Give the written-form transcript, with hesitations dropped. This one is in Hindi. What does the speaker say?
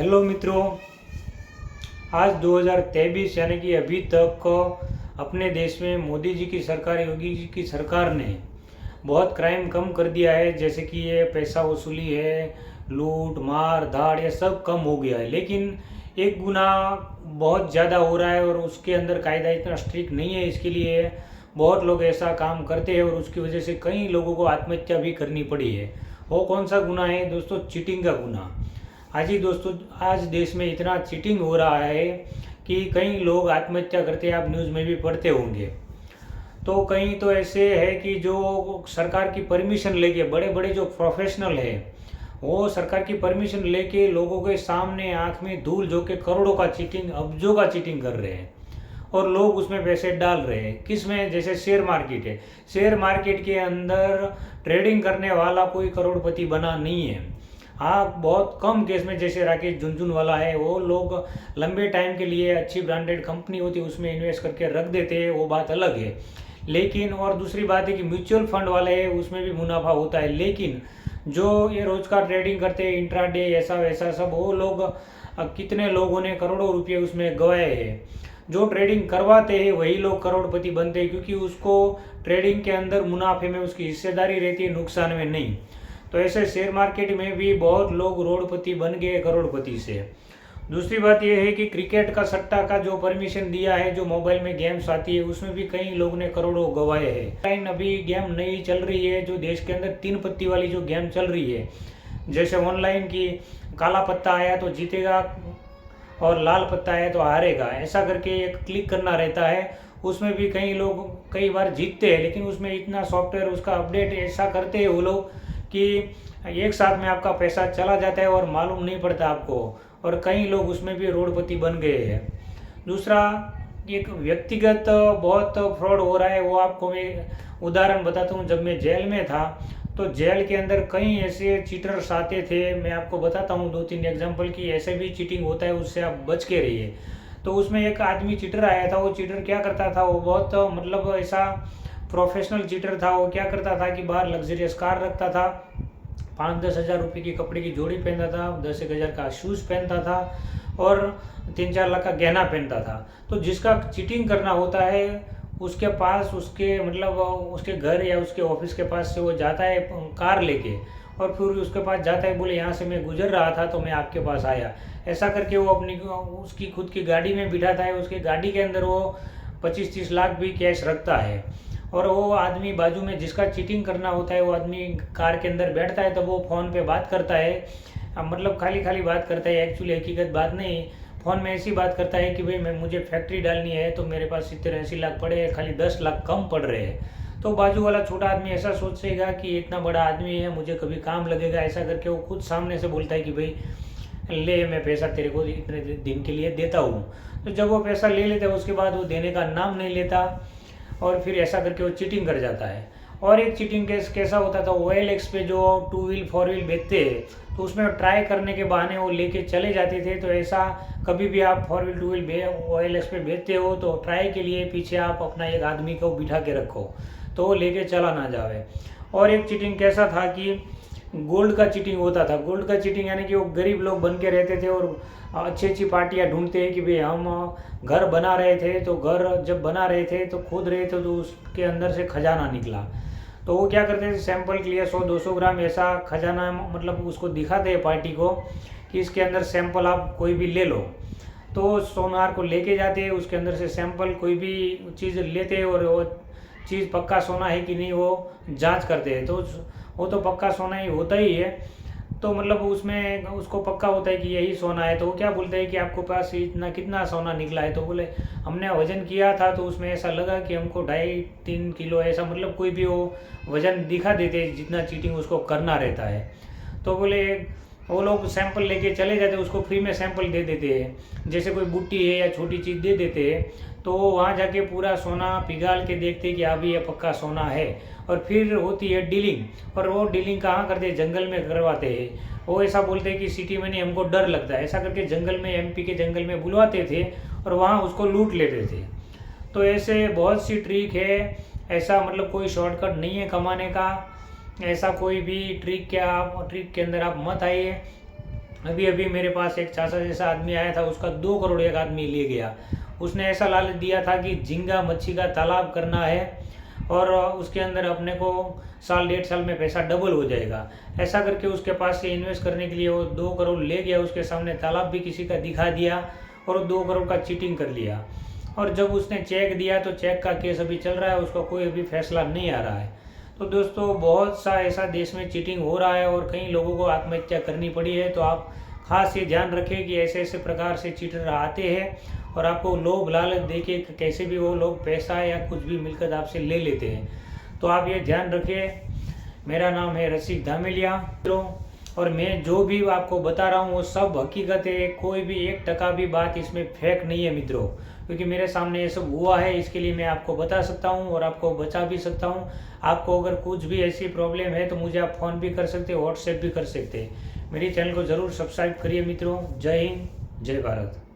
हेलो मित्रों, आज 2023 यानी कि अभी तक अपने देश में मोदी जी की सरकार, योगी जी की सरकार ने बहुत क्राइम कम कर दिया है। जैसे कि ये पैसा वसूली है, लूट मार धाड़, ये सब कम हो गया है। लेकिन एक गुना बहुत ज़्यादा हो रहा है और उसके अंदर कायदा इतना स्ट्रिक्ट नहीं है। इसके लिए बहुत लोग ऐसा काम करते हैं और उसकी वजह से कई लोगों को आत्महत्या भी करनी पड़ी है। वो कौन सा गुना है दोस्तों? चीटिंग का गुना। आज ही दोस्तों, आज देश में इतना चीटिंग हो रहा है कि कई लोग आत्महत्या करते हैं। आप न्यूज़ में भी पढ़ते होंगे। तो कहीं तो ऐसे है कि जो सरकार की परमिशन लेके, बड़े बड़े जो प्रोफेशनल है, वो सरकार की परमिशन लेके लोगों के सामने आंख में धूल झोंक के करोड़ों का चीटिंग, अब्जों का चीटिंग कर रहे हैं और लोग उसमें पैसे डाल रहे हैं। किस में? जैसे शेयर मार्केट है। शेयर मार्केट के अंदर ट्रेडिंग करने वाला कोई करोड़पति बना नहीं है। हाँ, बहुत कम केस में, जैसे राकेश झुनझुनवाला है, वो लोग लंबे टाइम के लिए अच्छी ब्रांडेड कंपनी होती है उसमें इन्वेस्ट करके रख देते हैं, वो बात अलग है। लेकिन और दूसरी बात है कि म्यूचुअल फंड वाले हैं, उसमें भी मुनाफा होता है। लेकिन जो ये रोज का ट्रेडिंग करते हैं, इंट्राडे ऐसा वैसा सब, वो लोग कितने लोगों ने करोड़ों रुपये उसमें गंवाए हैं। जो ट्रेडिंग करवाते हैं वही लोग करोड़पति बनते हैं, क्योंकि उसको ट्रेडिंग के अंदर मुनाफे में उसकी हिस्सेदारी रहती है, नुकसान में नहीं। तो ऐसे शेयर मार्केट में भी बहुत लोग रोडपति बन गए करोड़पति से। दूसरी बात यह है कि क्रिकेट का सट्टा का जो परमिशन दिया है, जो मोबाइल में गेम्स आती है, उसमें भी कई लोग ने करोड़ों गंवाए हैं। ऑनलाइन अभी गेम नई चल रही है, जो देश के अंदर 3 पत्ती वाली जो गेम चल रही है। जैसे ऑनलाइन की काला पत्ता आया तो जीतेगा और लाल पत्ता आया तो हारेगा, ऐसा करके एक क्लिक करना रहता है। उसमें भी कई लोग कई बार जीतते हैं, लेकिन उसमें इतना सॉफ्टवेयर उसका अपडेट ऐसा करते हैं वो लोग कि एक साथ में आपका पैसा चला जाता है और मालूम नहीं पड़ता आपको। और कई लोग उसमें भी रोडपति बन गए हैं। दूसरा, एक व्यक्तिगत बहुत फ्रॉड हो रहा है, वो आपको मैं उदाहरण बताता हूँ। जब मैं जेल में था तो जेल के अंदर कई ऐसे चीटर्स आते थे। मैं आपको बताता हूँ 2-3 एग्जांपल की ऐसे भी चीटिंग होता है, उससे आप बच के रहिए। तो उसमें एक आदमी चीटर आया था। वो चीटर क्या करता था, वो बहुत मतलब ऐसा प्रोफेशनल चीटर था। वो क्या करता था कि बाहर लग्जरियस कार रखता था, 5-10 हज़ार रुपये की कपड़े की जोड़ी पहनता था, 10-1 हज़ार का शूज़ पहनता था और 3-4 लाख का गहना पहनता था। तो जिसका चीटिंग करना होता है, उसके पास, उसके मतलब उसके घर या उसके ऑफिस के पास से वो जाता है कार लेके, और फिर उसके पास जाता है, बोले यहाँ से मैं गुजर रहा था तो मैं आपके पास आया। ऐसा करके वो अपनी उसकी खुद की गाड़ी में बिठाता है। उसके गाड़ी के अंदर वो 25-30 लाख भी कैश रखता है। और वो आदमी बाजू में, जिसका चीटिंग करना होता है, वो आदमी कार के अंदर बैठता है, तो वो फ़ोन पे बात करता है। मतलब खाली खाली बात करता है, एक्चुअली हकीकत बात नहीं। फ़ोन में ऐसी बात करता है कि भाई मुझे फैक्ट्री डालनी है तो मेरे पास 70-80 लाख पड़े हैं, खाली 10 लाख कम पड़ रहे हैं। तो बाजू वाला छोटा आदमी ऐसा सोचेगा कि इतना बड़ा आदमी है, मुझे कभी काम लगेगा। ऐसा करके वो खुद सामने से बोलता है कि भाई ले, मैं पैसा तेरे को इतने दिन के लिए देता हूँ। तो जब वो पैसा ले लेता है, उसके बाद वो देने का नाम नहीं लेता और फिर ऐसा करके वो चीटिंग कर जाता है। और एक चीटिंग केस कैसा होता था, OLX पे जो 2 व्हील 4 व्हील बेचते हैं, तो उसमें ट्राई करने के बहाने वो लेके चले जाते थे। तो ऐसा कभी भी आप 4 व्हील 2 व्हील OLX पे बेचते हो तो ट्राई के लिए पीछे आप अपना एक आदमी को बिठा के रखो, तो वो लेके चला ना जावे। और एक चीटिंग कैसा था कि गोल्ड का चीटिंग होता था। गोल्ड का चीटिंग यानी कि वो गरीब लोग बन के रहते थे और अच्छी अच्छी पार्टियां ढूंढते हैं कि भाई हम घर बना रहे थे, तो घर जब बना रहे थे तो खोद रहे थे तो उसके अंदर से खजाना निकला। तो वो क्या करते थे, सैंपल के लिए 100-200 ग्राम ऐसा खजाना मतलब उसको दिखाते हैं पार्टी को कि इसके अंदर सैंपल आप कोई भी ले लो। तो सोनार को लेके जाते हैं, उसके अंदर से सैंपल कोई भी चीज़ लेते हैं और वो चीज़ पक्का सोना है कि नहीं वो जांच करते हैं। तो वो तो पक्का सोना ही होता ही है। तो मतलब उसमें उसको पक्का होता है कि यही सोना है। तो वो क्या बोलते हैं कि आपको पास इतना कितना सोना निकला है? तो बोले हमने वजन किया था तो उसमें ऐसा लगा कि हमको 2.5-3 किलो, ऐसा मतलब कोई भी वो वजन दिखा देते हैं जितना चीटिंग उसको करना रहता है। तो बोले वो लोग सैंपल लेके चले जाते हैं, उसको फ्री में सैंपल दे देते हैं। जैसे कोई बुट्टी है या छोटी चीज़ दे देते हैं, तो वो वहाँ जाके पूरा सोना पिघाल के देखते हैं कि अभी ये पक्का सोना है। और फिर होती है डीलिंग। और वो डीलिंग कहाँ करते हैं? जंगल में करवाते हैं। वो ऐसा बोलते हैं कि सिटी में नहीं, हमको डर लगता है। ऐसा करके जंगल में, MP के जंगल में बुलवाते थे और वहाँ उसको लूट लेते थे। तो ऐसे बहुत सी ट्रिक है। ऐसा मतलब कोई शॉर्टकट नहीं है कमाने का। ऐसा कोई भी ट्रिक के अंदर आप मत आइए। अभी अभी मेरे पास एक चाचा जैसा आदमी आया था, उसका 2 करोड़ एक आदमी ले गया। उसने ऐसा लालच दिया था कि झींगा मच्छी का तालाब करना है और उसके अंदर अपने को साल 1.5 साल में पैसा डबल हो जाएगा। ऐसा करके उसके पास से इन्वेस्ट करने के लिए वो 2 करोड़ ले गया, उसके सामने तालाब भी किसी का दिखा दिया और 2 करोड़ का चीटिंग कर लिया। और जब उसने चेक दिया तो चेक का केस अभी चल रहा है, उसका कोई अभी फैसला नहीं आ रहा है। तो दोस्तों बहुत सा ऐसा देश में चीटिंग हो रहा है और कई लोगों को आत्महत्या करनी पड़ी है। तो आप खास ये ध्यान रखें कि ऐसे ऐसे प्रकार से चीटर आते हैं और आपको लोभ लालच देके कैसे भी वो लोग पैसा या कुछ भी मिलकर आपसे ले लेते हैं। तो आप ये ध्यान रखें। मेरा नाम है रसिक धामेलिया और मैं जो भी आपको बता रहा हूँ वो सब हकीकत है, कोई भी 1% भी बात इसमें फेक नहीं है मित्रों, क्योंकि मेरे सामने ये सब हुआ है। इसके लिए मैं आपको बता सकता हूँ और आपको बचा भी सकता हूँ। आपको अगर कुछ भी ऐसी प्रॉब्लम है तो मुझे आप फ़ोन भी कर सकते हैं, व्हाट्सएप भी कर सकते हैं। मेरी चैनल को ज़रूर सब्सक्राइब करिए मित्रों। जय हिंद, जय भारत।